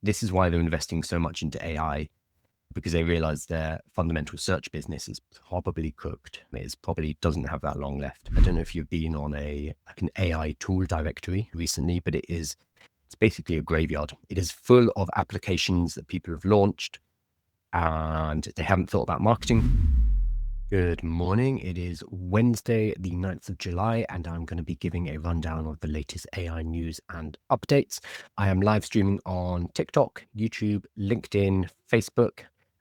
This is why they're investing so much into AI, because they realize their fundamental search business is probably cooked. It probably doesn't have that long left. I don't know if you've been on an AI tool directory recently, but it's basically a graveyard. It is full of applications that people have launched and they haven't thought about marketing. Good morning. It is Wednesday, the 9th of July, and I'm going to be giving a rundown of the latest AI news and updates. I am live streaming on TikTok, YouTube, LinkedIn, Facebook,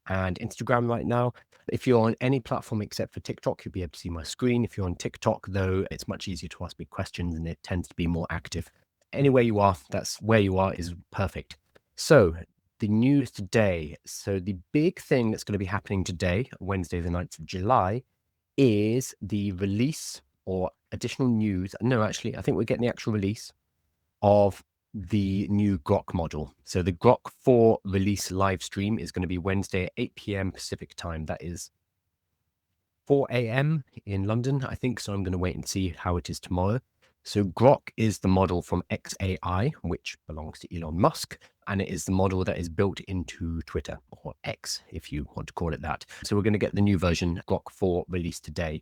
and Instagram right now. If you're on any platform except for TikTok, you'll be able to see my screen. If you're on TikTok, though, it's much easier to ask me questions and it tends to be more active. Anywhere you are, that's where you are is perfect. So the news today. So the big thing that's going to be happening today, Wednesday, the 9th of July, is the release or additional news. No, actually, I think we're getting the actual release of the new Grok model. So the Grok 4 release live stream is going to be Wednesday at 8 p.m. Pacific time. That is 4 a.m. in London, I think. So I'm going to wait and see how it is tomorrow. So Grok is the model from XAI, which belongs to Elon Musk, and it is the model that is built into Twitter, or X, if you want to call it that. So we're going to get the new version, Grok 4, released today.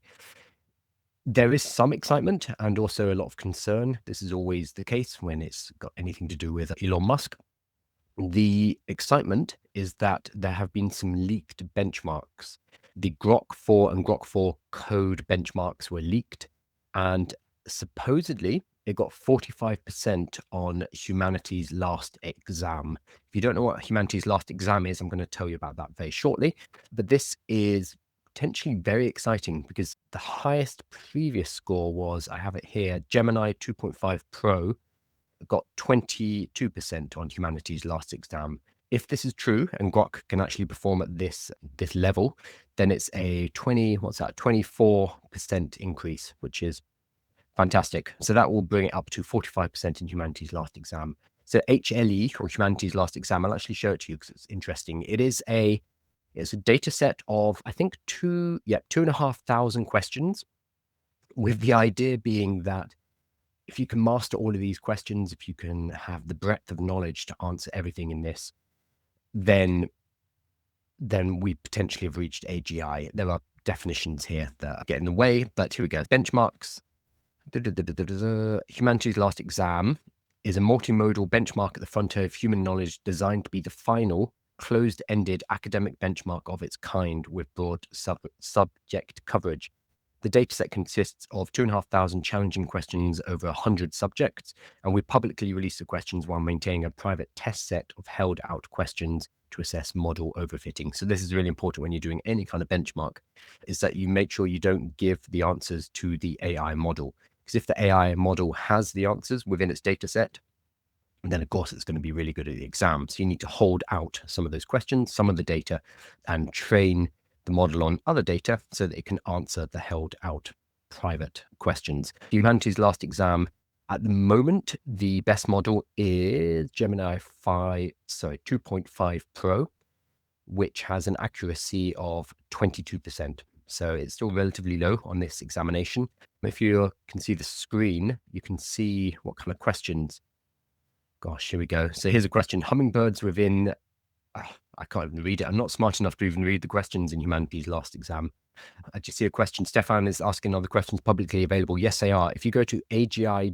There is some excitement and also a lot of concern. This is always the case when it's got anything to do with Elon Musk. The excitement is that there have been some leaked benchmarks. The Grok 4 and Grok 4 code benchmarks were leaked, and supposedly it got 45% on humanity's last exam. If you don't know what humanity's last exam is, I'm going to tell you about that very shortly. But this is potentially very exciting because the highest previous score was, I have it here, Gemini 2.5 Pro got 22% on humanity's last exam. If this is true and Grok can actually perform at this level, then it's a 24% increase, which is fantastic. So that will bring it up to 45% in humanity's last exam. So HLE, or humanity's last exam, I'll actually show it to you because it's interesting. It's a data set of, I think, 2,500 questions, with the idea being that if you can master all of these questions, if you can have the breadth of knowledge to answer everything in this, then we potentially have reached AGI. There are definitions here that get in the way, but here we go. Benchmarks. Humanity's last exam is a multimodal benchmark at the frontier of human knowledge designed to be the final closed-ended academic benchmark of its kind with broad subject coverage. The dataset consists of 2,500 challenging questions over 100 subjects, and we publicly release the questions while maintaining a private test set of held-out questions to assess model overfitting. So this is really important when you're doing any kind of benchmark, is that you make sure you don't give the answers to the AI model. Because if the AI model has the answers within its data set, then of course it's going to be really good at the exam. So you need to hold out some of those questions, some of the data, and train the model on other data so that it can answer the held out private questions. Humanity's last exam, at the moment, the best model is Gemini 2.5 Pro, which has an accuracy of 22%. So it's still relatively low on this examination. If you can see the screen, you can see what kind of questions. Gosh, here we go. So here's a question. Hummingbirds within, I can't even read it. I'm not smart enough to even read the questions in humanity's last exam. I just see a question. Stefan is asking, are the questions publicly available? Yes, they are. If you go to agi.safe.ai,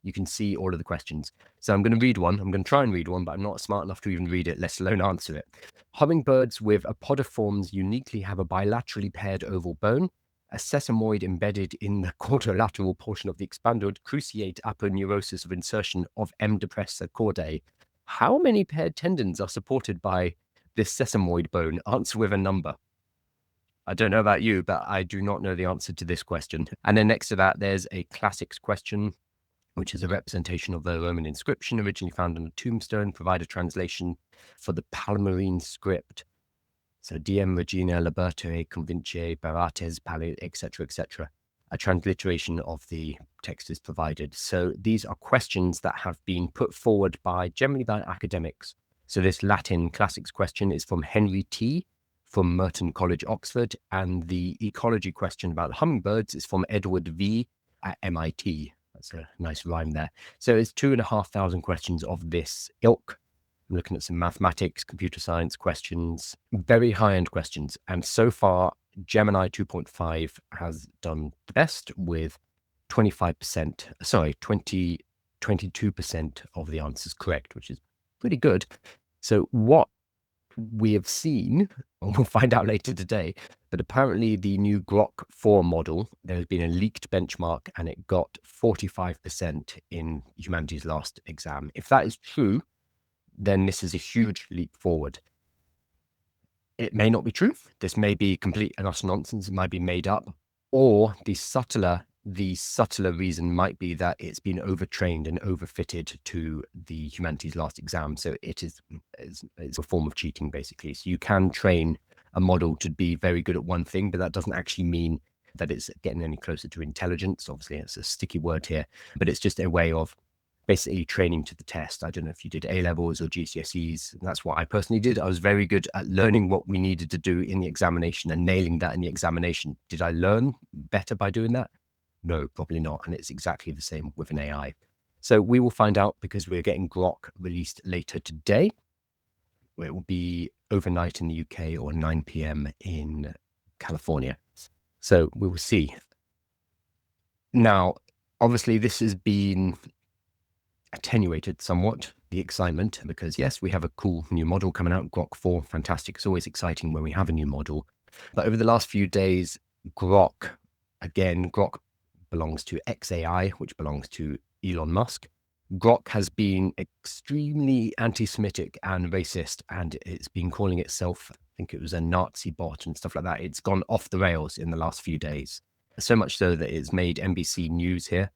you can see all of the questions. So I'm going to read one. I'm going to try and read one, but I'm not smart enough to even read it, let alone answer it. Hummingbirds with apodiforms uniquely have a bilaterally paired oval bone, a sesamoid embedded in the quadrilateral portion of the expanded cruciate aponeurosis of insertion of M. depressor chordae. How many paired tendons are supported by this sesamoid bone? Answer with a number. I don't know about you, but I do not know the answer to this question. And then next to that, there's a classics question, which is a representation of the Roman inscription originally found on a tombstone. Provide a translation for the Palmyrene script. So Diem Regina Libertere Convince Barates Palli, etc., etc. A transliteration of the text is provided. So these are questions that have been put forward generally by academics. So this Latin classics question is from Henry T. from Merton College, Oxford, and the ecology question about hummingbirds is from Edward V. at MIT. That's a nice rhyme there. So it's 2,500 questions of this ilk. I'm looking at some mathematics, computer science questions, very high-end questions. And so far, Gemini 2.5 has done the best with 22% of the answers correct, which is pretty good. So what we have seen, and we'll find out later today, but apparently the new Grok 4 model, there has been a leaked benchmark and it got 45% in humanity's last exam. If that is true, then this is a huge leap forward. It may not be true. This may be complete and utter nonsense. It might be made up. Or the subtler reason might be that it's been overtrained and overfitted to the humanities last exam. So it's a form of cheating, basically. So you can train a model to be very good at one thing, but that doesn't actually mean that it's getting any closer to intelligence. Obviously, it's a sticky word here, but it's just a way of basically training to the test. I don't know if you did A-levels or GCSEs. That's what I personally did. I was very good at learning what we needed to do in the examination and nailing that in the examination. Did I learn better by doing that? No, probably not. And it's exactly the same with an AI. So we will find out because we're getting Grok released later today. It will be overnight in the UK or 9 p.m. in California. So we will see. Now, obviously, this has been attenuated somewhat, the excitement, because yes, we have a cool new model coming out, Grok 4, fantastic. It's always exciting when we have a new model. But over the last few days, Grok belongs to XAI, which belongs to Elon Musk. Grok has been extremely anti-Semitic and racist, and it's been calling itself, I think it was a Nazi bot and stuff like that. It's gone off the rails in the last few days, so much so that it's made NBC News here.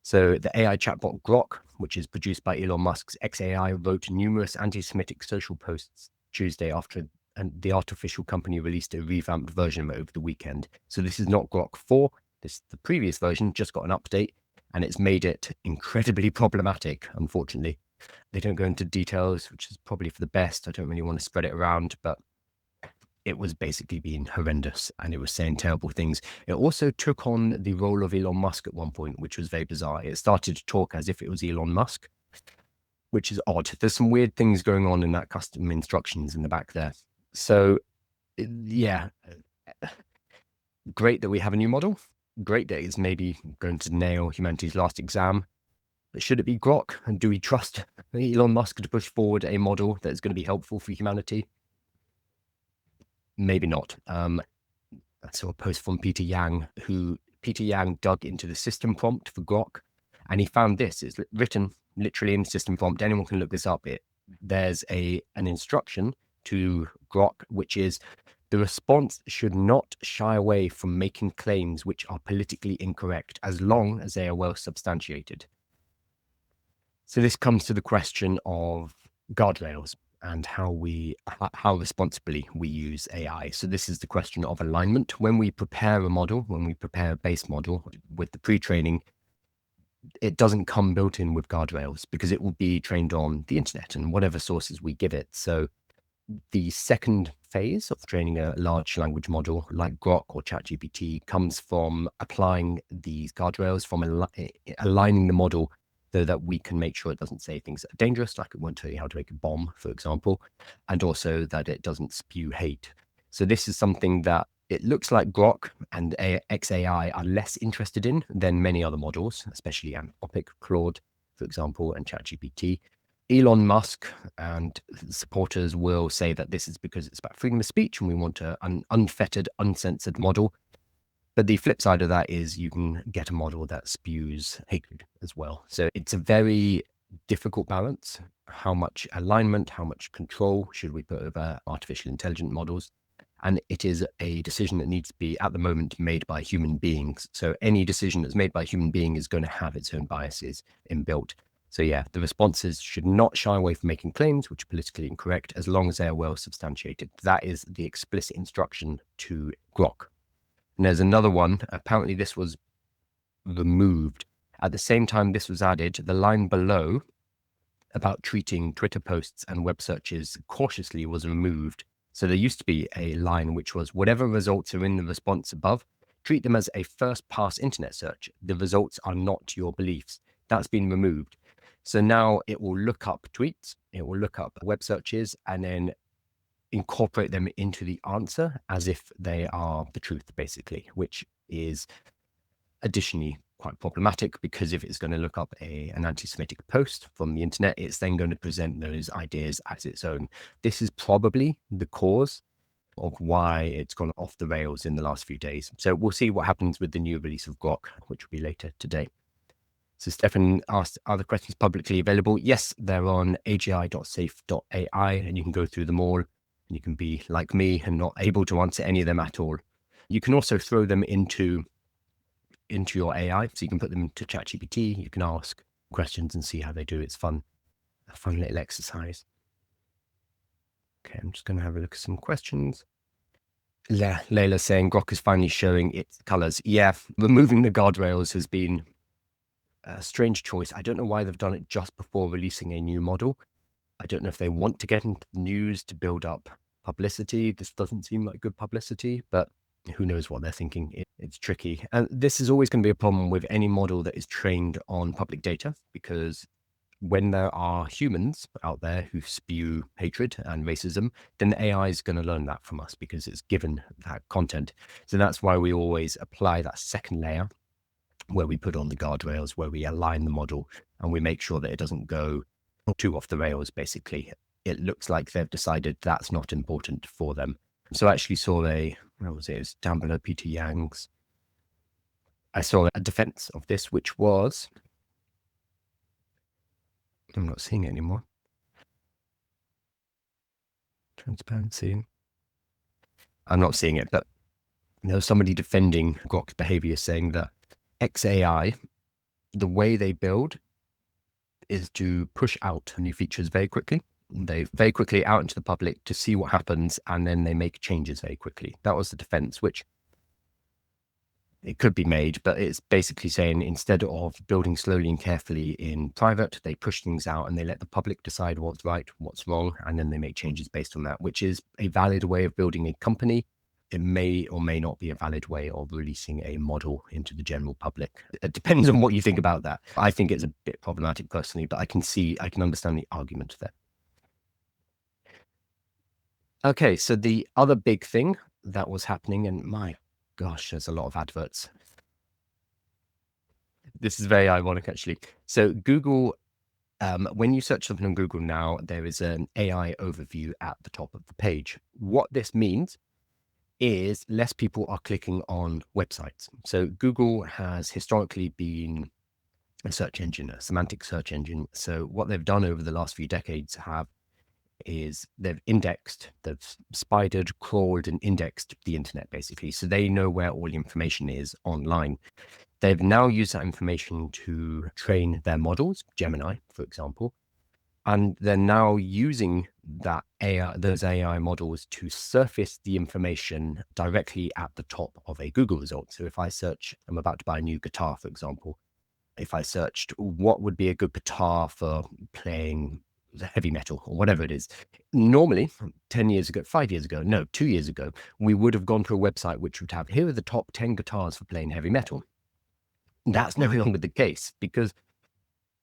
So the AI chatbot Grok, which is produced by Elon Musk's XAI, wrote numerous anti-Semitic social posts Tuesday after the artificial company released a revamped version over the weekend. So this is not Grok 4. The previous version just got an update, and it's made it incredibly problematic, unfortunately. They don't go into details, which is probably for the best. I don't really want to spread it around, but it was basically being horrendous and it was saying terrible things. It also took on the role of Elon Musk at one point, which was very bizarre. It started to talk as if it was Elon Musk, which is odd. There's some weird things going on in that custom instructions in the back there. So yeah, great that we have a new model. Great that it's maybe going to nail humanity's last exam. But should it be Grok? And do we trust Elon Musk to push forward a model that is going to be helpful for humanity? Maybe not. I saw a post from Peter Yang, Peter Yang dug into the system prompt for Grok, and he found this. It's written literally in the system prompt. Anyone can look this up. There's an instruction to Grok, which is the response should not shy away from making claims which are politically incorrect as long as they are well substantiated. So this comes to the question of guardrails and how responsibly we use AI. So this is the question of alignment. When we prepare a model, when we prepare a base model with the pre-training, it doesn't come built in with guardrails because it will be trained on the internet and whatever sources we give it. So the second phase of training a large language model like Grok or ChatGPT comes from applying these guardrails, from aligning the model so that we can make sure it doesn't say things that are dangerous, like it won't tell you how to make a bomb, for example, and also that it doesn't spew hate. So this is something that it looks like Grok and XAI are less interested in than many other models, especially Anthropic, Claude, for example, and ChatGPT. Elon Musk and supporters will say that this is because it's about freedom of speech and we want an unfettered, uncensored model. But the flip side of that is you can get a model that spews hatred as well. So it's a very difficult balance. How much alignment, how much control should we put over artificial intelligence models? And it is a decision that needs to be, at the moment, made by human beings. So any decision that's made by a human being is going to have its own biases inbuilt. So yeah, the responses should not shy away from making claims which are politically incorrect as long as they are well substantiated. That is the explicit instruction to Grok. And there's another one. Apparently this was removed. At the same time this was added, the line below about treating Twitter posts and web searches cautiously was removed. So there used to be a line which was whatever results are in the response above, treat them as a first pass internet search. The results are not your beliefs. That's been removed. So now it will look up tweets, it will look up web searches, and then incorporate them into the answer as if they are the truth, basically, which is additionally quite problematic, because if it's going to look up an anti-Semitic post from the internet, it's then going to present those ideas as its own. This is probably the cause of why it's gone off the rails in the last few days. So we'll see what happens with the new release of Grok, which will be later today. So Stefan asked, are the questions publicly available? Yes, they're on agi.safe.ai, and you can go through them all, and you can be like me and not able to answer any of them at all. You can also throw them into your AI, so you can put them into ChatGPT. You can ask questions and see how they do. It's fun, a fun little exercise. Okay, I'm just going to have a look at some questions. Layla saying Grok is finally showing its colors. Yeah, removing the guardrails has been a strange choice. I don't know why they've done it just before releasing a new model. I don't know if they want to get into the news to build up publicity. This doesn't seem like good publicity, but who knows what they're thinking. It's tricky. And this is always going to be a problem with any model that is trained on public data, because when there are humans out there who spew hatred and racism, then the AI is going to learn that from us because it's given that content. So that's why we always apply that second layer, where we put on the guardrails, where we align the model, and we make sure that it doesn't go too off the rails, basically. It looks like they've decided that's not important for them. So I actually saw where was it? It was down below Peter Yang's. I saw a defense of this, which was, I'm not seeing it anymore. Transparency. I'm not seeing it, but there was somebody defending Grok's behavior, saying that XAI, the way they build is to push out new features very quickly. They very quickly out into the public to see what happens, and then they make changes very quickly. That was the defense, which it could be made, but it's basically saying instead of building slowly and carefully in private, they push things out and they let the public decide what's right, what's wrong, and then they make changes based on that, which is a valid way of building a company. It may or may not be a valid way of releasing a model into the general public. It depends on what you think about that. I think it's a bit problematic personally, but I can understand the argument there. Okay, so the other big thing that was happening, and my gosh, there's a lot of adverts. This is very ironic, actually. So Google, when you search something on Google now, there is an AI overview at the top of the page. What this means is less people are clicking on websites. So Google has historically been a search engine, a semantic search engine. So what they've done over the last few decades is they've spidered, crawled, and indexed the internet, basically. So they know where all the information is online. They've now used that information to train their models, Gemini, for example, and they're now using those AI models to surface the information directly at the top of a Google result. So if I search, I'm about to buy a new guitar, for example, if I searched what would be a good guitar for playing heavy metal or whatever it is, normally 10 years ago, 5 years ago, no, 2 years ago, we would have gone to a website which would have, here are the top 10 guitars for playing heavy metal. That's no longer the case, because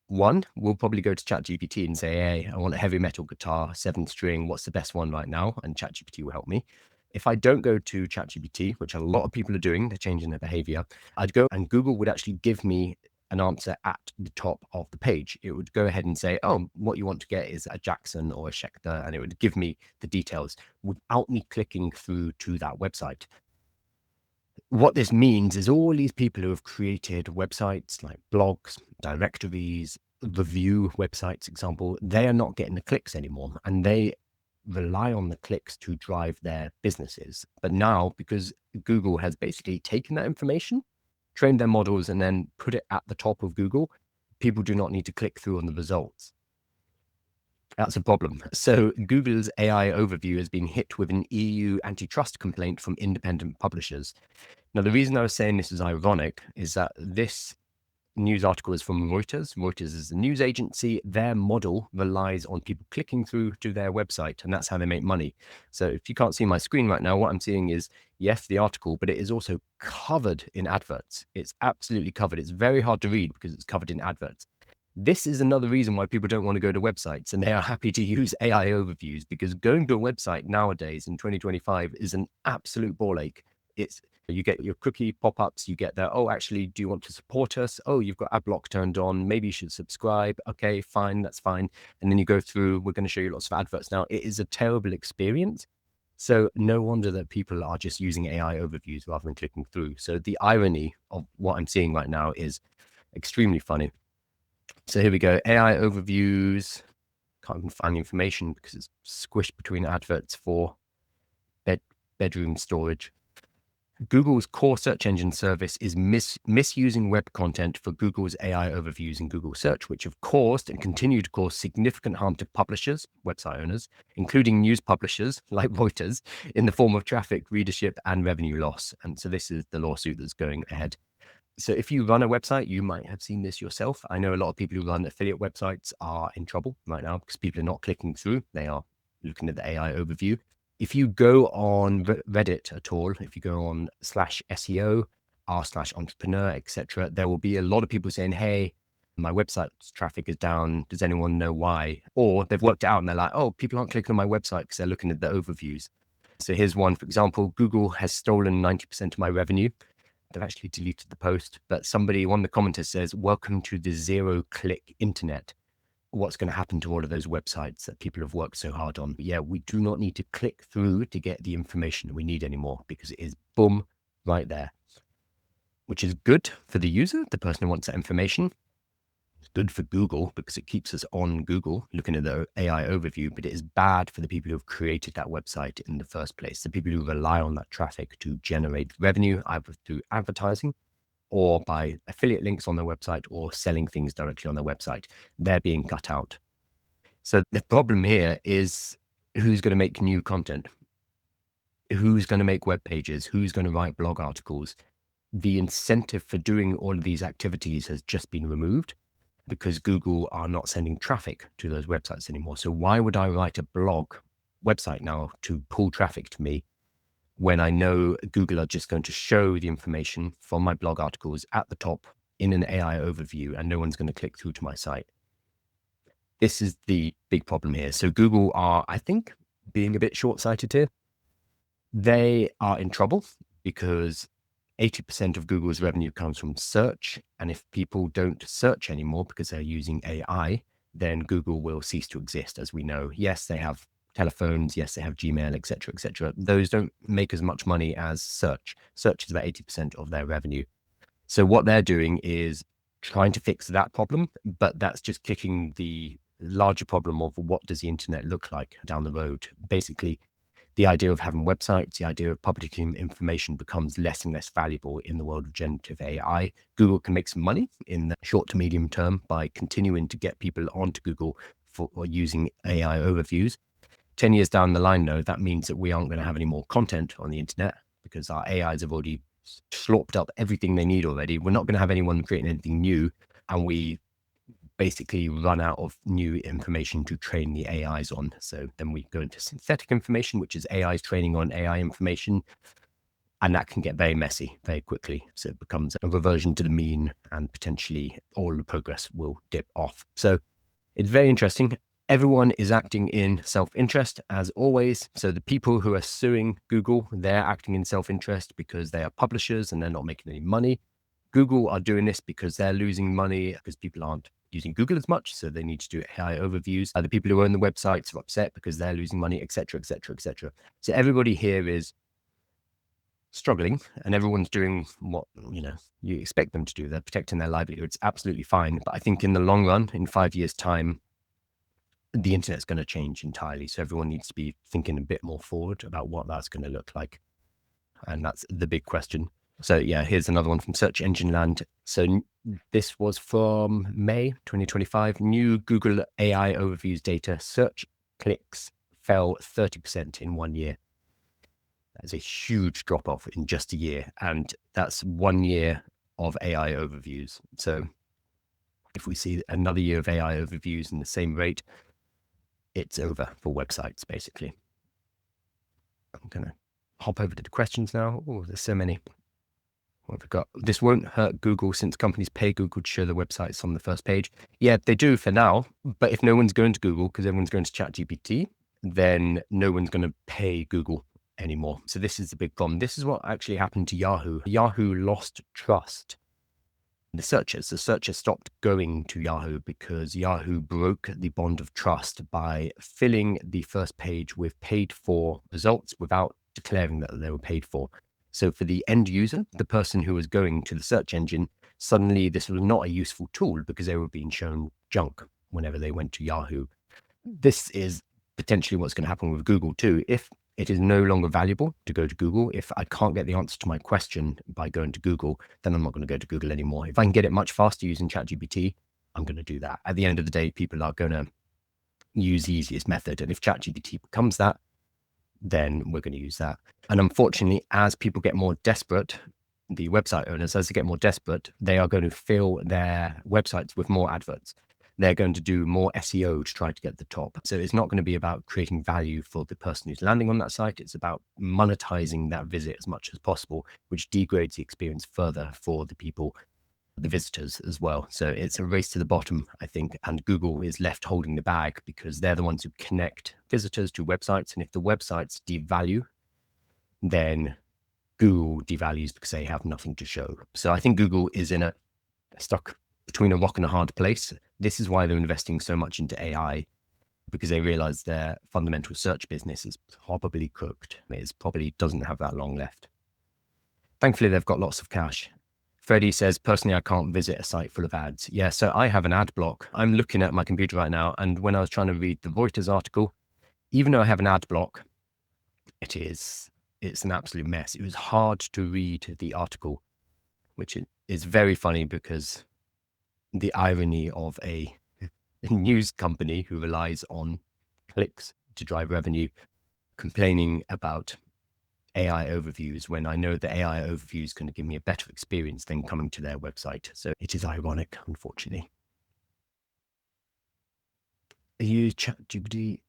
one, we'll probably go to ChatGPT and say, hey, I want a heavy metal guitar, 7 string. What's the best one right now? And ChatGPT will help me. If I don't go to ChatGPT, which a lot of people are doing, they're changing their behavior, I'd go and Google would actually give me an answer at the top of the page. It would go ahead and say, oh, what you want to get is a Jackson or a Schecter, and it would give me the details without me clicking through to that website. What this means is all these people who have created websites like blogs, directories, review websites, example, they are not getting the clicks anymore, and they rely on the clicks to drive their businesses. But now, because Google has basically taken that information, trained their models, and then put it at the top of Google, people do not need to click through on the results. That's a problem. So Google's AI overview has been hit with an EU antitrust complaint from independent publishers. Now, the reason I was saying this is ironic is that this news article is from Reuters. Reuters is a news agency. Their model relies on people clicking through to their website, and that's how they make money. So if you can't see my screen right now, what I'm seeing is, yes, the article, but it is also covered in adverts. It's absolutely covered. It's very hard to read because it's covered in adverts. This is another reason why people don't want to go to websites, and they are happy to use AI overviews, because going to a website nowadays in 2025 is an absolute ball ache. You get your cookie pop-ups, you get oh, actually, do you want to support us? Oh, you've got ad block turned on. Maybe you should subscribe. Okay, fine, that's fine. And then you go through, we're going to show you lots of adverts now. It is a terrible experience. So no wonder that people are just using AI overviews rather than clicking through. So the irony of what I'm seeing right now is extremely funny. So here we go. AI overviews. Can't even find the information because it's squished between adverts for bedroom storage. Google's core search engine service is misusing web content for Google's AI overviews in Google search, which have caused and continue to cause significant harm to publishers, website owners, including news publishers like Reuters, in the form of traffic, readership, and revenue loss. And so this is the lawsuit that's going ahead. So if you run a website, you might have seen this yourself. I know a lot of people who run affiliate websites are in trouble right now because people are not clicking through. They are looking at the AI overview. If you go on Reddit at all, if you go on /SEO, r/entrepreneur, etc., there will be a lot of people saying, hey, my website's traffic is down. Does anyone know why? Or they've worked it out and they're like, oh, people aren't clicking on my website because they're looking at the overviews. So here's one, for example, Google has stolen 90% of my revenue. They've actually deleted the post, but one of the commenters says, welcome to the zero-click internet. What's going to happen to all of those websites that people have worked so hard on? Yeah, we do not need to click through to get the information that we need anymore, because it is boom, right there, which is good for the user, the person who wants that information. It's good for Google because it keeps us on Google looking at the AI overview, but it is bad for the people who have created that website in the first place, the people who rely on that traffic to generate revenue, either through advertising or by affiliate links on their website or selling things directly on their website. They're being cut out. So the problem here is, who's going to make new content? Who's going to make web pages? Who's going to write blog articles? The incentive for doing all of these activities has just been removed because Google are not sending traffic to those websites anymore. So why would I write a blog website now to pull traffic to me when I know Google are just going to show the information from my blog articles at the top in an AI overview, and no one's going to click through to my site? This is the big problem here. So Google are, I think, being a bit short-sighted here. They are in trouble because 80% of Google's revenue comes from search. And if people don't search anymore because they're using AI, then Google will cease to exist. As we know, yes, they have telephones, yes, they have Gmail, et cetera, et cetera. Those don't make as much money as search. Search is about 80% of their revenue. So what they're doing is trying to fix that problem, but that's just kicking the larger problem of what does the internet look like down the road. Basically, the idea of having websites, the idea of publishing information becomes less and less valuable in the world of generative AI. Google can make some money in the short to medium term by continuing to get people onto Google for using AI overviews. 10 years down the line, though, that means that we aren't going to have any more content on the internet because our AIs have already slopped up everything they need already. We're not going to have anyone creating anything new, and we basically run out of new information to train the AIs on. So then we go into synthetic information, which is AIs training on AI information. And that can get very messy very quickly. So it becomes a reversion to the mean, and potentially all the progress will dip off. So it's very interesting. Everyone is acting in self-interest, as always. So the people who are suing Google, they're acting in self-interest because they are publishers and they're not making any money. Google are doing this because they're losing money because people aren't using Google as much, so they need to do AI overviews. The people who own the websites are upset because they're losing money, et cetera, et cetera, et cetera. So everybody here is struggling, and everyone's doing what you expect them to do. They're protecting their livelihood. It's absolutely fine. But I think in the long run, in 5 years' time, the internet's going to change entirely. So everyone needs to be thinking a bit more forward about what that's going to look like. And that's the big question. So yeah, here's another one from Search Engine Land. So this was from May 2025. New Google AI overviews data. Search clicks fell 30% in 1 year. That's a huge drop off in just a year. And that's 1 year of AI overviews. So If we see another year of AI overviews in the same rate, it's over for websites, basically. I'm going to hop over to the questions now. Oh, there's so many. What have we got? This won't hurt Google since companies pay Google to show their websites on the first page. Yeah, they do for now. But if no one's going to Google because everyone's going to ChatGPT, then no one's going to pay Google anymore. So this is the big problem. This is what actually happened to Yahoo. Yahoo lost trust. The searchers stopped going to Yahoo because Yahoo broke the bond of trust by filling the first page with paid for results without declaring that they were paid for. So for the end user, the person who was going to the search engine, suddenly this was not a useful tool because they were being shown junk whenever they went to Yahoo. This is potentially what's going to happen with Google too. If it is no longer valuable to go to Google, if I can't get the answer to my question by going to Google, then I'm not going to go to Google anymore. If I can get it much faster using ChatGPT, I'm going to do that. At the end of the day, people are going to use the easiest method. And if ChatGPT becomes that, then we're going to use that. And unfortunately, as people get more desperate, the website owners, as they get more desperate, they are going to fill their websites with more adverts. They're going to do more SEO to try to get the top. So it's not going to be about creating value for the person who's landing on that site. It's about monetizing that visit as much as possible, which degrades the experience further for the people, the visitors as well. So it's a race to the bottom, I think. And Google is left holding the bag because they're the ones who connect visitors to websites. And if the websites devalue, then Google devalues because they have nothing to show. So I think Google is stuck between a rock and a hard place. This is why they're investing so much into AI, because they realize their fundamental search business is probably cooked. It probably doesn't have that long left. Thankfully, they've got lots of cash. Freddie says, personally, I can't visit a site full of ads. Yeah, so I have an ad block. I'm looking at my computer right now, and when I was trying to read the Reuters article, even though I have an ad block, it's an absolute mess. It was hard to read the article, which is very funny because the irony of a news company who relies on clicks to drive revenue complaining about AI overviews when I know the AI overview is going to give me a better experience than coming to their website. So it is ironic, unfortunately. I use ChatGPT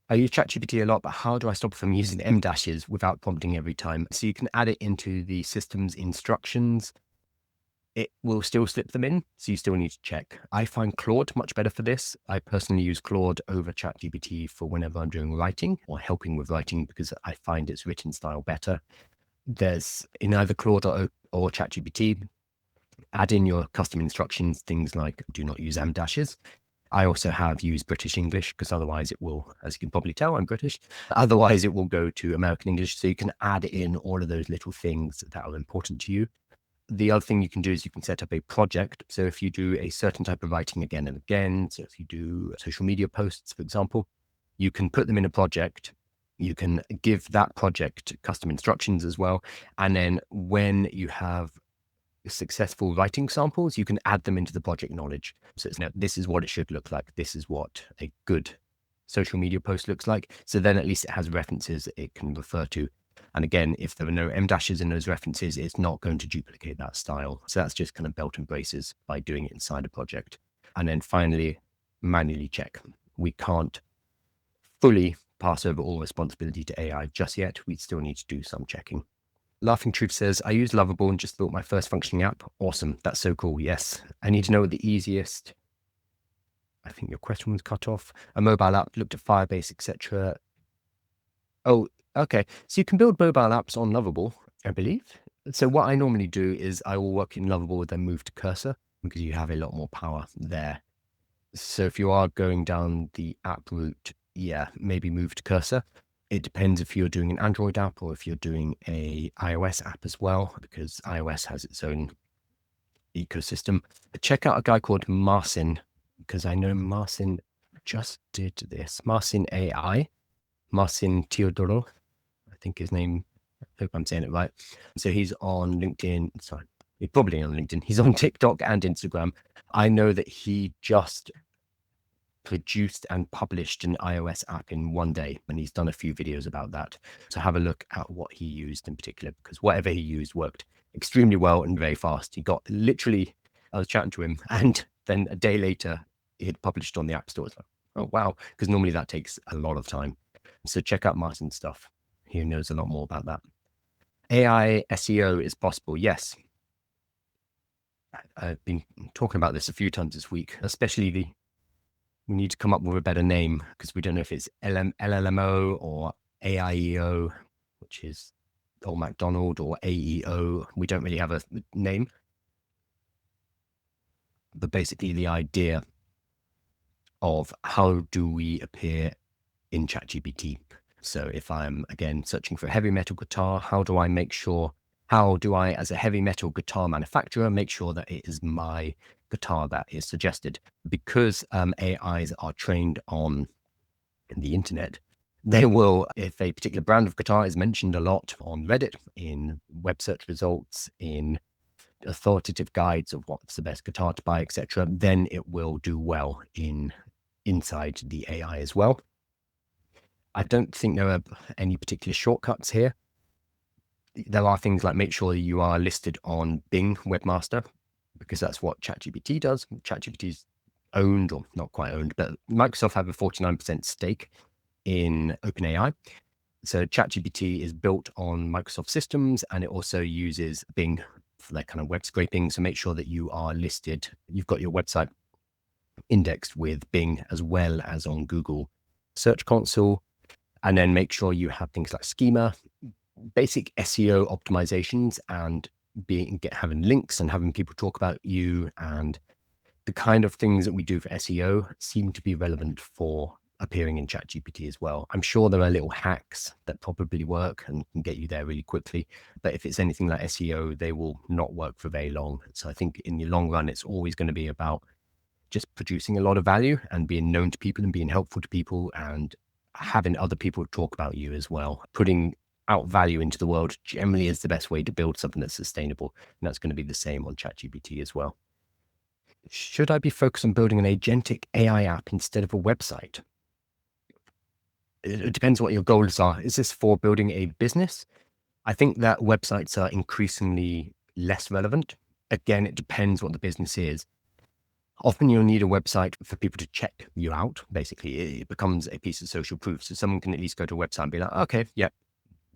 a lot, but how do I stop from using M dashes without prompting every time? So you can add it into the system's instructions. It will still slip them in, so you still need to check. I find Claude much better for this. I personally use Claude over ChatGPT for whenever I'm doing writing or helping with writing because I find its written style better. There's in either Claude or ChatGPT, add in your custom instructions, things like do not use M dashes. I also have used British English because otherwise it will, as you can probably tell, I'm British. Otherwise it will go to American English. So you can add in all of those little things that are important to you. The other thing you can do is you can set up a project. So if you do a certain type of writing again and again, so if you do social media posts, for example, you can put them in a project. You can give that project custom instructions as well. And then when you have successful writing samples, you can add them into the project knowledge. So it's, this is what it should look like. This is what a good social media post looks like. So then at least it has references it can refer to. And again, if there are no M dashes in those references, it's not going to duplicate that style. So that's just kind of belt and braces by doing it inside a project. And then finally, manually check. We can't fully pass over all responsibility to AI just yet. We still need to do some checking. Laughing Truth says, I use Lovable and just built my first functioning app. Awesome. That's so cool. Yes. I need to know what the easiest, I think your question was cut off. A mobile app, looked at Firebase, etc. Oh, okay. So you can build mobile apps on Lovable, I believe. So what I normally do is I will work in Lovable, then move to Cursor because you have a lot more power there. So if you are going down the app route, yeah, maybe move to Cursor. It depends if you're doing an Android app or if you're doing a iOS app as well, because iOS has its own ecosystem. Check out a guy called Marcin, because I know Marcin just did this. Marcin AI, Marcin Teodoro, I think his name. I hope I'm saying it right. So he's on LinkedIn. Sorry, he's probably on LinkedIn. He's on TikTok and Instagram. I know that he just produced and published an iOS app in one day, and he's done a few videos about that. So have a look at what he used in particular, because whatever he used worked extremely well and very fast. He got literally, I was chatting to him and Then a day later, it had published on the App Store. It's like, oh, wow. Because normally that takes a lot of time. So check out Martin's stuff. He knows a lot more about that. AI SEO is possible. Yes. I've been talking about this a few times this week, especially we need to come up with a better name because we don't know if it's LLMO or AIEO, which is Old MacDonald, or AEO. We don't really have a name. But basically the idea of how do we appear in ChatGPT. So if I'm, again, searching for a heavy metal guitar, how do I, as a heavy metal guitar manufacturer, make sure that it is my guitar that is suggested? Because AIs are trained on the internet, they will, if a particular brand of guitar is mentioned a lot on Reddit, in web search results, in authoritative guides of what's the best guitar to buy, etc., then it will do well inside the AI as well. I don't think there are any particular shortcuts here. There are things like make sure you are listed on Bing Webmaster, because that's what ChatGPT does. ChatGPT's owned, or not quite owned, but Microsoft have a 49% stake in OpenAI. So ChatGPT is built on Microsoft systems, and it also uses Bing for that kind of web scraping. So make sure that you are listed, you've got your website indexed with Bing as well as on Google Search Console. And then make sure you have things like schema, basic SEO optimizations, and having links and having people talk about you. And the kind of things that we do for SEO seem to be relevant for appearing in ChatGPT as well. I'm sure there are little hacks that probably work and can get you there really quickly. But if it's anything like SEO, they will not work for very long. So I think in the long run, it's always going to be about just producing a lot of value and being known to people and being helpful to people and having other people talk about you as well. Putting out value into the world generally is the best way to build something that's sustainable. And that's going to be the same on ChatGPT as well. Should I be focused on building an agentic AI app instead of a website? It depends what your goals are. Is this for building a business? I think that websites are increasingly less relevant. Again, it depends what the business is. Often you'll need a website for people to check you out. Basically, it becomes a piece of social proof. So someone can at least go to a website and be like, okay, yeah,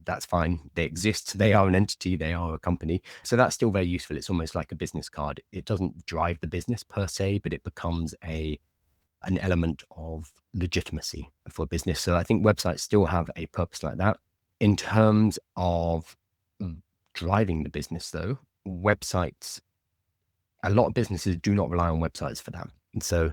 that's fine. They exist. They are an entity. They are a company. So that's still very useful. It's almost like a business card. It doesn't drive the business per se, but it becomes an element of legitimacy for a business. So I think websites still have a purpose like that. In terms of driving the business, though, websites, a lot of businesses do not rely on websites for that. And so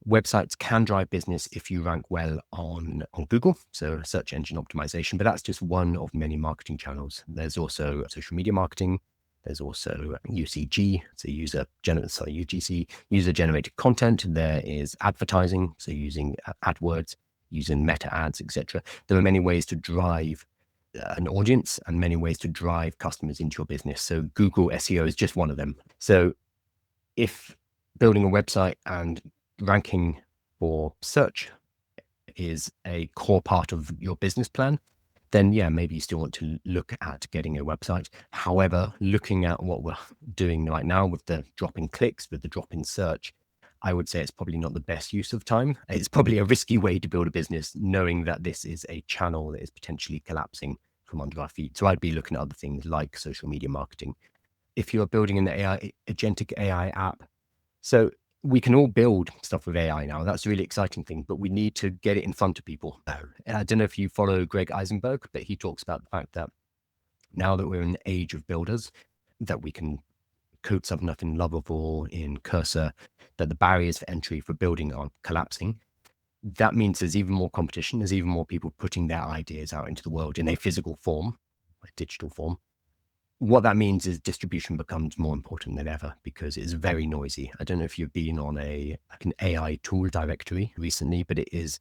websites can drive business if you rank well on Google, so search engine optimization, but that's just one of many marketing channels. There's also social media marketing. There's also UCG, so UGC, user-generated content. There is advertising, so using AdWords, using meta ads, etc. There are many ways to drive an audience and many ways to drive customers into your business. So Google SEO is just one of them. So if building a website and ranking for search is a core part of your business plan, then yeah, maybe you still want to look at getting a website. However, looking at what we're doing right now with the drop in clicks, with the drop in search, I would say it's probably not the best use of time. It's probably a risky way to build a business, knowing that this is a channel that is potentially collapsing from under our feet. So I'd be looking at other things like social media marketing. If you're building an agentic AI app, so we can all build stuff with AI now. That's a really exciting thing, but we need to get it in front of people. I don't know if you follow Greg Eisenberg, but he talks about the fact that now that we're in the age of builders, that we can code something up in Lovable, in Cursor, that the barriers for entry for building are collapsing. That means there's even more competition. There's even more people putting their ideas out into the world in a physical form, a digital form. What that means is distribution becomes more important than ever because it's very noisy. I don't know if you've been on an AI tool directory recently, but it's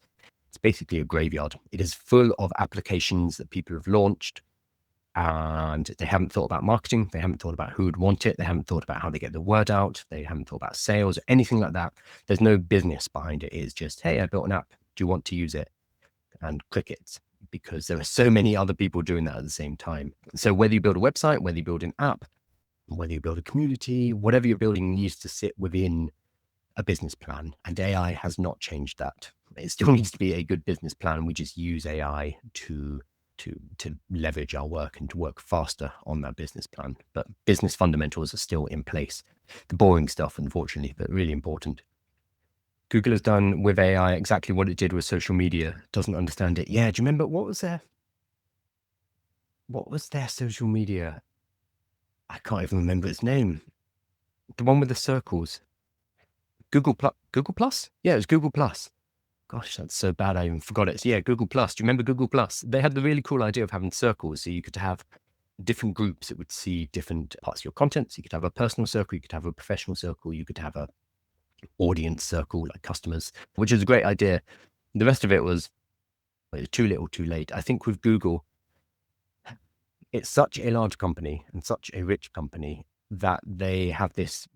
basically a graveyard. It is full of applications that people have launched and they haven't thought about marketing. They haven't thought about who would want it. They haven't thought about how they get the word out. They haven't thought about sales or anything like that. There's no business behind it. It's just, hey, I built an app. Do you want to use it? And crickets, because there are so many other people doing that at the same time. So whether you build a website, whether you build an app, whether you build a community, whatever you're building needs to sit within a business plan, and AI has not changed that. It still needs to be a good business plan. We just use AI to leverage our work and to work faster on that business plan. But business fundamentals are still in place. The boring stuff, unfortunately, but really important. Google has done with AI exactly what it did with social media. Doesn't understand it. Yeah, do you remember what was their social media? I can't even remember its name. The one with the circles. Google Plus? Yeah, it was Google Plus. Gosh, that's so bad I even forgot it. So yeah, Google Plus. Do you remember Google Plus? They had the really cool idea of having circles. So you could have different groups that would see different parts of your content. So you could have a personal circle, you could have a professional circle, you could have a audience circle, like customers, which is a great idea. The rest of it was too little, too late. I think with Google, it's such a large company and such a rich company that they have this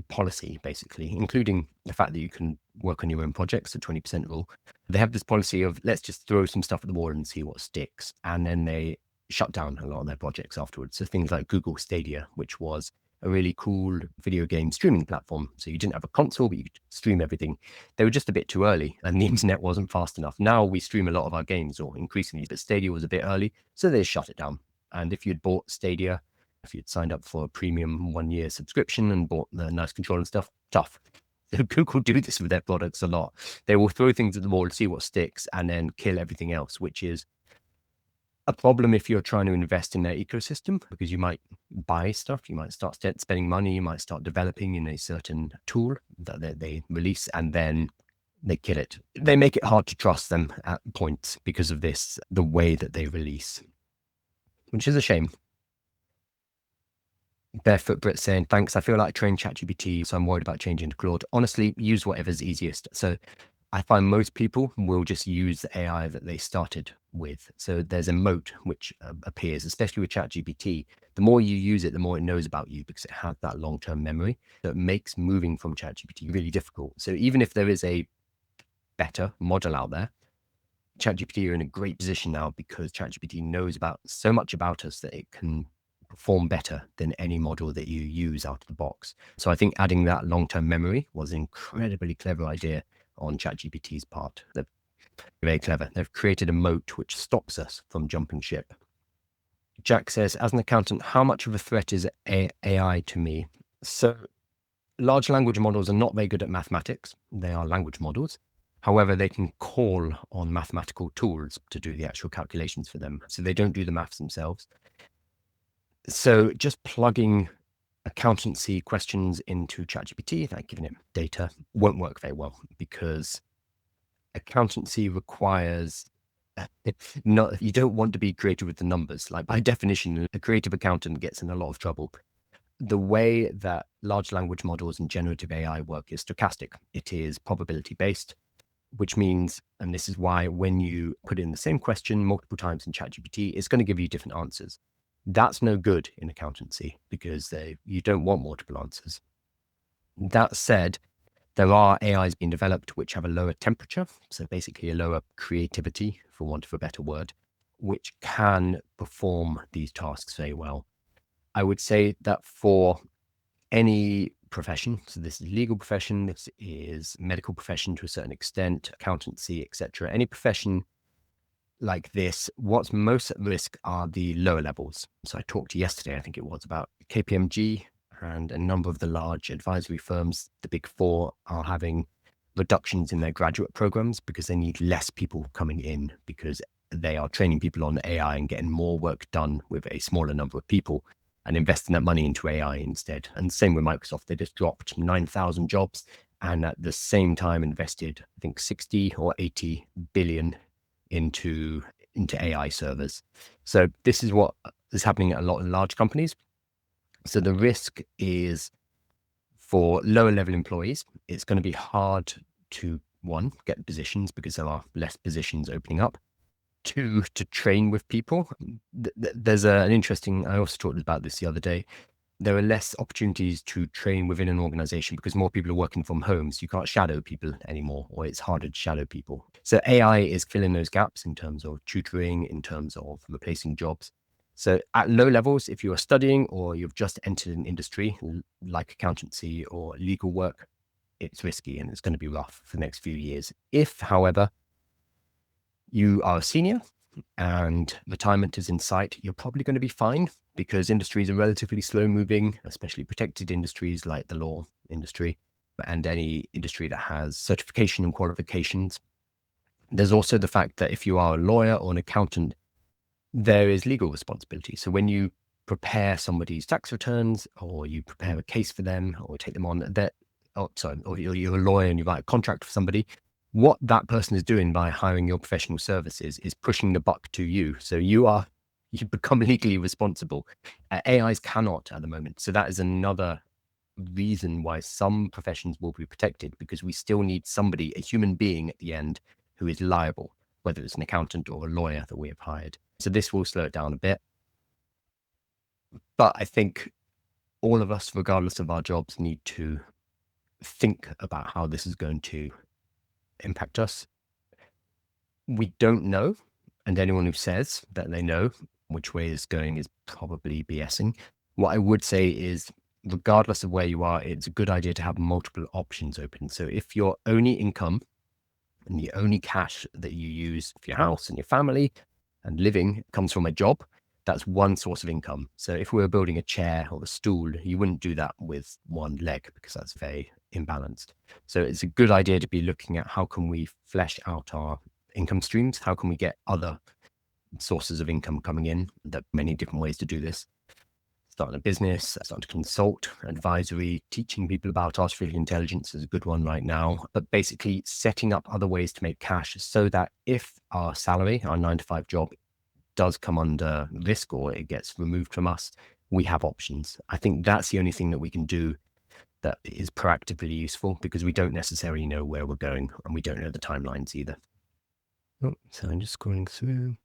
policy, basically, including the fact that you can work on your own projects, the 20% rule. They have this policy of let's just throw some stuff at the wall and see what sticks. And then they shut down a lot of their projects afterwards. So things like Google Stadia, which was a really cool video game streaming platform. So you didn't have a console, but you could stream everything. They were just a bit too early and the internet wasn't fast enough. Now we stream a lot of our games, or increasingly, but Stadia was a bit early. So they shut it down. And if you'd bought Stadia, if you'd signed up for a premium 1-year subscription and bought the nice control and stuff, tough. So Google do this with their products a lot. They will throw things at the wall, see what sticks, and then kill everything else, which is a problem if you're trying to invest in their ecosystem, because you might buy stuff, you might start spending money, you might start developing in a certain tool that they release, and then they kill it. They make it hard to trust them at points because of this, the way that they release, which is a shame. Barefoot Brit saying, thanks. I feel like I trained ChatGPT, so I'm worried about changing to Claude. Honestly, use whatever's easiest. So I find most people will just use the AI that they started with. So there's a moat which appears, especially with ChatGPT. The more you use it, the more it knows about you because it has that long-term memory. So it makes moving from ChatGPT really difficult. So even if there is a better model out there, ChatGPT are in a great position now because ChatGPT knows about so much about us that it can perform better than any model that you use out of the box. So I think adding that long-term memory was an incredibly clever idea on ChatGPT's part. They're very clever. They've created a moat which stops us from jumping ship. Jack says, as an accountant, how much of a threat is AI to me? So large language models are not very good at mathematics. They are language models. However, they can call on mathematical tools to do the actual calculations for them. So they don't do the maths themselves. So just plugging accountancy questions into ChatGPT, like giving it data, won't work very well because accountancy requires you don't want to be creative with the numbers. Like by definition, a creative accountant gets in a lot of trouble. The way that large language models and generative AI work is stochastic. It is probability based, which means, and this is why when you put in the same question multiple times in ChatGPT, it's going to give you different answers. That's no good in accountancy because you don't want multiple answers. That said, there are AIs being developed which have a lower temperature, so basically a lower creativity, for want of a better word, which can perform these tasks very well. I would say that for any profession, so this is legal profession, this is medical profession to a certain extent, accountancy, etc., any profession like this, what's most at risk are the lower levels. So I talked yesterday, I think it was, about KPMG and a number of the large advisory firms, the big four, are having reductions in their graduate programs because they need less people coming in because they are training people on AI and getting more work done with a smaller number of people and investing that money into AI instead. And same with Microsoft, they just dropped 9,000 jobs and at the same time invested, I think 60 or 80 billion into AI servers. So this is what is happening at a lot of large companies. So the risk is for lower level employees, it's going to be hard to, one, get positions because there are less positions opening up. Two, to train with people. There's an interesting, I also talked about this the other day. There are less opportunities to train within an organization because more people are working from home. So you can't shadow people anymore, or it's harder to shadow people. So AI is filling those gaps in terms of tutoring, in terms of replacing jobs. So at low levels, if you are studying or you've just entered an industry like accountancy or legal work, it's risky and it's going to be rough for the next few years. If, however, you are a senior and retirement is in sight, you're probably going to be fine because industries are relatively slow moving, especially protected industries like the law industry and any industry that has certification and qualifications. There's also the fact that if you are a lawyer or an accountant, there is legal responsibility. So when you prepare somebody's tax returns or you prepare a case for them or take them on or you're a lawyer and you write a contract for somebody, what that person is doing by hiring your professional services is pushing the buck to you. So you become legally responsible. AIs cannot at the moment. So that is another reason why some professions will be protected, because we still need somebody, a human being at the end, who is liable, whether it's an accountant or a lawyer that we have hired. So this will slow it down a bit. But I think all of us, regardless of our jobs, need to think about how this is going to impact us. We don't know. And anyone who says that they know which way it's going is probably BSing. What I would say is, regardless of where you are, it's a good idea to have multiple options open. So if your only income and the only cash that you use for your house and your family and living comes from a job, that's one source of income. So if we were building a chair or a stool, you wouldn't do that with one leg because that's very imbalanced. So it's a good idea to be looking at how can we flesh out our income streams? How can we get other sources of income coming in? There are many different ways to do this. Starting a business, starting to consult, advisory, teaching people about artificial intelligence is a good one right now. But basically setting up other ways to make cash so that if our salary, our 9-to-5 job, does come under risk or it gets removed from us, we have options. I think that's the only thing that we can do that is proactively useful, because we don't necessarily know where we're going and we don't know the timelines either. Oh, so I'm just scrolling through.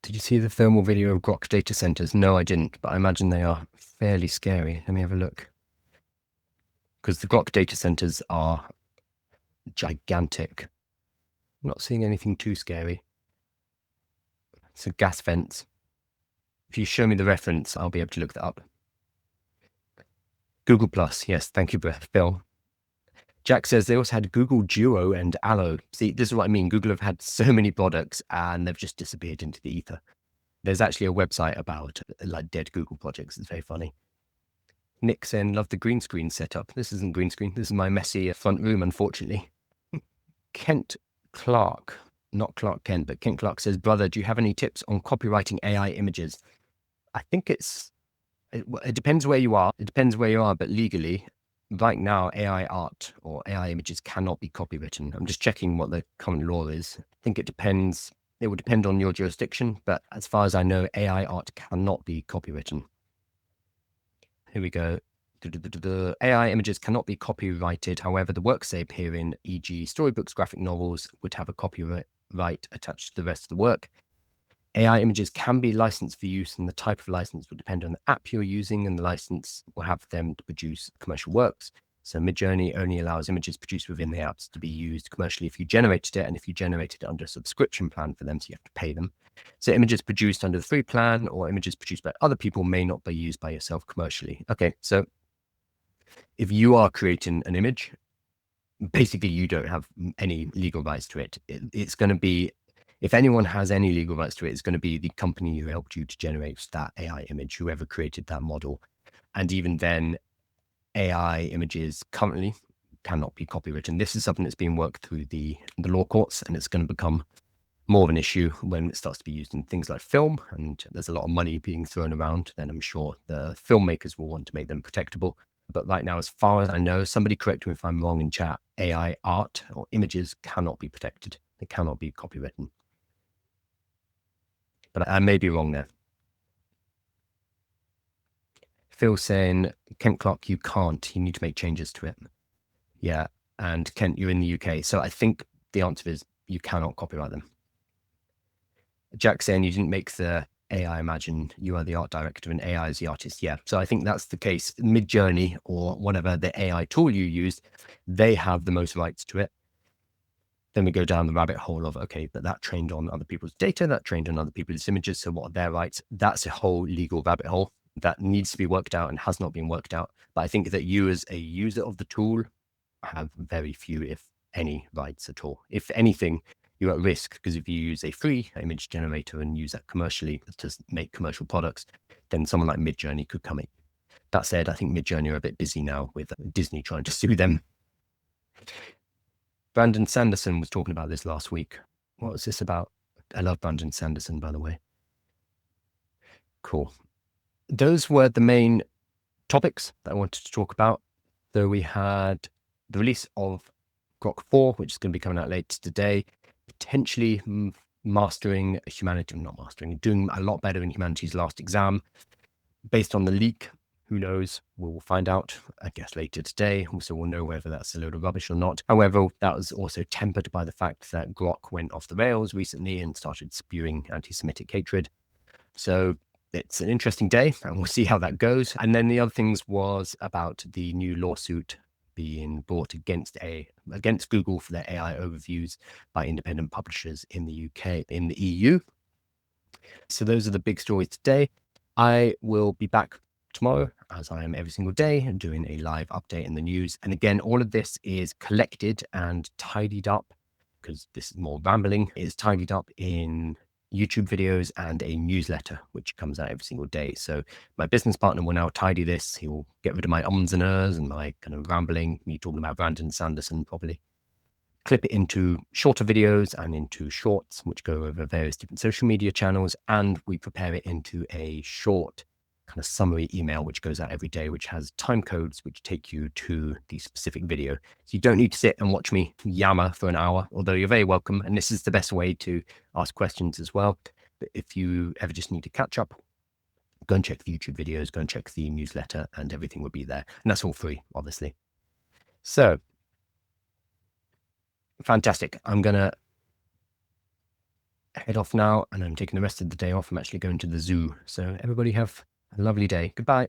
Did you see the thermal video of Grok data centers? No, I didn't, but I imagine they are fairly scary. Let me have a look. Because the Grok data centers are gigantic. I'm not seeing anything too scary. It's a gas vents. If you show me the reference, I'll be able to look that up. Google Plus. Yes, thank you, Phil. Jack says they also had Google Duo and Allo. See, this is what I mean. Google have had so many products and they've just disappeared into the ether. There's actually a website about like dead Google projects. It's very funny. Nick saying, love the green screen setup. This isn't green screen. This is my messy front room, unfortunately. Kent Clark, not Clark Kent, but Kent Clark says, brother, do you have any tips on copywriting AI images? I think it depends where you are. It depends where you are, but legally, right now, AI art or AI images cannot be copywritten. I'm just checking what the current law is. I think it depends. It would depend on your jurisdiction, but as far as I know, AI art cannot be copywritten. Here we go. AI images cannot be copyrighted. However, the works they appear in, e.g. storybooks, graphic novels, would have a copyright attached to the rest of the work. AI images can be licensed for use, and the type of license will depend on the app you're using, and the license will have them to produce commercial works. So Midjourney only allows images produced within the apps to be used commercially if you generated it, and if you generated it under a subscription plan for them, so you have to pay them. So images produced under the free plan or images produced by other people may not be used by yourself commercially. Okay, so if you are creating an image, basically you don't have any legal rights to it. It's going to be, if anyone has any legal rights to it, it's going to be the company who helped you to generate that AI image, whoever created that model. And even then, AI images currently cannot be copywritten. This is something that's being worked through the law courts, and it's going to become more of an issue when it starts to be used in things like film, and there's a lot of money being thrown around. Then I'm sure the filmmakers will want to make them protectable. But right now, as far as I know, somebody correct me if I'm wrong in chat, AI art or images cannot be protected. They cannot be copywritten. But I may be wrong there. Phil saying, Kent Clark, you can't. You need to make changes to it. Yeah. And Kent, you're in the UK. So I think the answer is you cannot copyright them. Jack saying you didn't make the AI imagine, you are the art director and AI is the artist. Yeah. So I think that's the case. Midjourney or whatever the AI tool you used, they have the most rights to it. Then we go down the rabbit hole of, okay, but that trained on other people's data, that trained on other people's images. So what are their rights? That's a whole legal rabbit hole that needs to be worked out and has not been worked out. But I think that you as a user of the tool have very few, if any, rights at all. If anything, you're at risk, because if you use a free image generator and use that commercially to make commercial products, then someone like Midjourney could come in. That said, I think Midjourney are a bit busy now with Disney trying to sue them. Brandon Sanderson was talking about this last week. What was this about? I love Brandon Sanderson, by the way. Cool. Those were the main topics that I wanted to talk about. So we had the release of Grok 4, which is going to be coming out later today, potentially mastering humanity, not mastering, doing a lot better in humanity's last exam. Based on the leak, who knows? We'll find out, I guess, later today. So we'll know whether that's a load of rubbish or not. However, that was also tempered by the fact that Grok went off the rails recently and started spewing anti-Semitic hatred. So it's an interesting day, and we'll see how that goes. And then the other things was about the new lawsuit being brought against Google for their AI overviews by independent publishers in the UK, in the EU. So those are the big stories today. I will be back tomorrow, as I am every single day, and doing a live update in the news. And again, all of this is collected and tidied up, because this is more rambling, is tidied up in YouTube videos and a newsletter, which comes out every single day. So my business partner will now tidy this. He will get rid of my ums and ers and my kind of rambling, me talking about Brandon Sanderson probably. Clip it into shorter videos and into shorts, which go over various different social media channels. And we prepare it into a short kind of summary email, which goes out every day, which has time codes, which take you to the specific video. So you don't need to sit and watch me yammer for an hour, although you're very welcome. And this is the best way to ask questions as well. But if you ever just need to catch up, go and check the YouTube videos, go and check the newsletter, and everything will be there. And that's all free, obviously. So fantastic. I'm going to head off now, and I'm taking the rest of the day off. I'm actually going to the zoo. So everybody have a lovely day. Goodbye.